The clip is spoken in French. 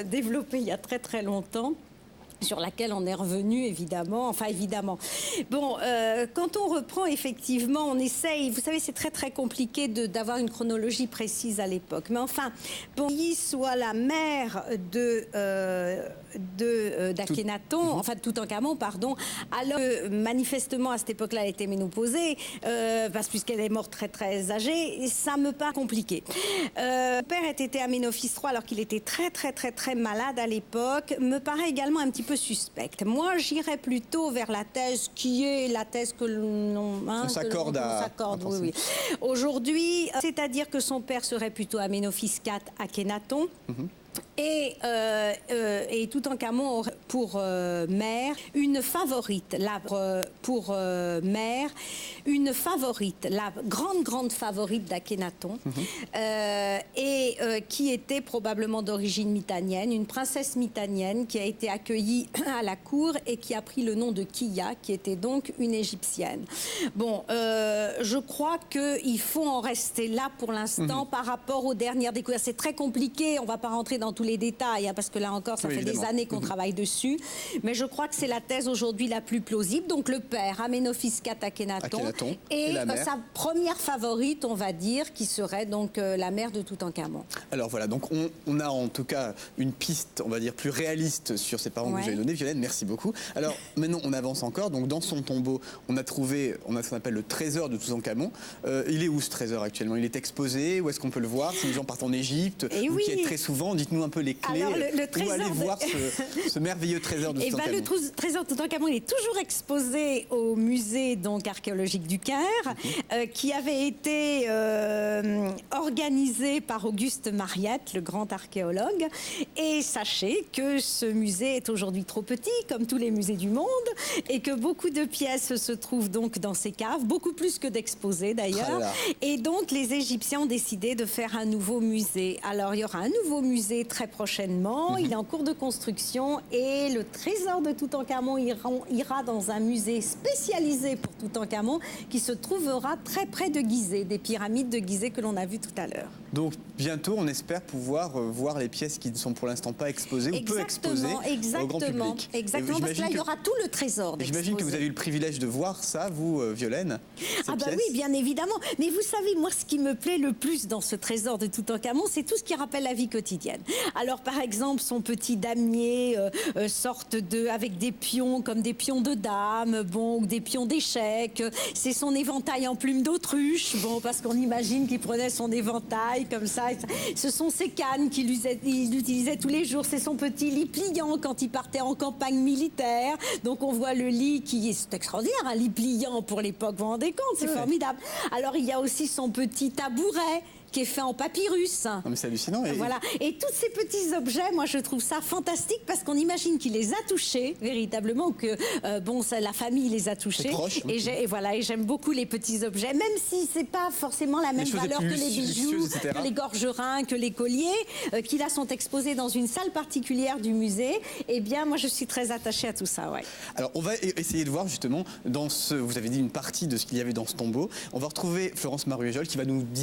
Développé il y a très longtemps, sur laquelle on est revenu évidemment, Bon, quand on reprend effectivement, on essaye, vous savez c'est très compliqué d'avoir une chronologie précise à l'époque, mais enfin, bon, soit la mère d'Akhenaton, enfin de Toutankhamon, pardon, alors que manifestement à cette époque-là elle était ménopausée, puisqu'elle est morte très âgée, ça me paraît compliqué. Mon père était Amenophis III alors qu'il était très malade à l'époque, me paraît également un petit peu suspecte. Moi, j'irais plutôt vers la thèse qui est la thèse que l'on s'accorde à... Oui. Aujourd'hui, c'est-à-dire que son père serait plutôt Amenophis IV Akhenaton. Et Toutankhamon aurait pour mère une favorite, la grande favorite d'Akhenaton, qui était probablement d'origine mitannienne, une princesse mitannienne qui a été accueillie à la cour et qui a pris le nom de Kiya, qui était donc une égyptienne. Bon, je crois qu'il faut en rester là pour l'instant par rapport aux dernières découvertes. C'est très compliqué, on ne va pas rentrer dans tous les détails, hein, parce que là encore, ça fait des années qu'on travaille dessus. Mais je crois que c'est la thèse aujourd'hui la plus plausible. Donc le père, Amenophis IV Akhenaton, et sa première favorite, on va dire, qui serait donc la mère de Toutankhamon. Alors voilà, donc on a en tout cas une piste, on va dire, plus réaliste sur ces parents que vous avez donnés. Violaine, merci beaucoup. Alors maintenant, on avance encore. Donc dans son tombeau, on a trouvé, ce qu'on appelle le trésor de Toutankhamon. Il est où ce trésor actuellement? Il est exposé? Où est-ce qu'on peut le voir? Si les gens partent en Égypte, vous qui êtes très souvent, dites-nous un peu les clés. Alors, le trésor où aller voir ce merveilleux trésor de Toutankhamon? Le trésor de Toutankhamon, il est toujours exposé au musée donc archéologique du Caire, qui avait été organisé par Auguste Mariette, le grand archéologue. Et sachez que ce musée est aujourd'hui trop petit, comme tous les musées du monde, et que beaucoup de pièces se trouvent donc dans ces caves, beaucoup plus que d'exposés d'ailleurs. Et donc les Égyptiens ont décidé de faire un nouveau musée. Alors il y aura un nouveau musée très prochainement, il est en cours de construction, et le trésor de Toutankhamon ira dans un musée spécialisé pour Toutankhamon qui se trouvera très près de Gizeh, des pyramides de Gizeh que l'on a vues tout à l'heure. Donc bientôt, on espère pouvoir voir les pièces qui ne sont pour l'instant pas exposées ou peu exposées au grand public. Exactement, parce que là, il y aura tout le trésor d'exposer. J'imagine que vous avez eu le privilège de voir ça, vous, Violaine. Ah bah oui, bien évidemment. Mais vous savez, moi, ce qui me plaît le plus dans ce trésor de Toutankhamon, c'est tout ce qui rappelle la vie quotidienne. Alors, par exemple, son petit damier, avec des pions, comme des pions de dames, bon, ou des pions d'échecs. C'est son éventail en plume d'autruche, bon, parce qu'on imagine qu'il prenait son éventail comme ça. Ce sont ses cannes qu'il utilisait tous les jours. C'est son petit lit pliant quand il partait en campagne militaire. Donc, on voit le lit qui est extraordinaire, un lit pliant pour l'époque, vous vous rendez compte, c'est formidable. Alors, il y a aussi son petit tabouret qui est fait en papyrus. Non, mais c'est hallucinant. Voilà. Et tous ces petits objets, moi je trouve ça fantastique parce qu'on imagine qu'il les a touchés véritablement, que la famille les a touchés. Proche, et voilà, et j'aime beaucoup les petits objets, même si c'est pas forcément la même valeur que les bijoux, que les gorgerins, que les colliers, qui là sont exposés dans une salle particulière du musée. Eh bien, moi je suis très attachée à tout ça, ouais. Alors on va essayer de voir justement vous avez dit une partie de ce qu'il y avait dans ce tombeau. On va retrouver Florence Maruéjol qui va nous dire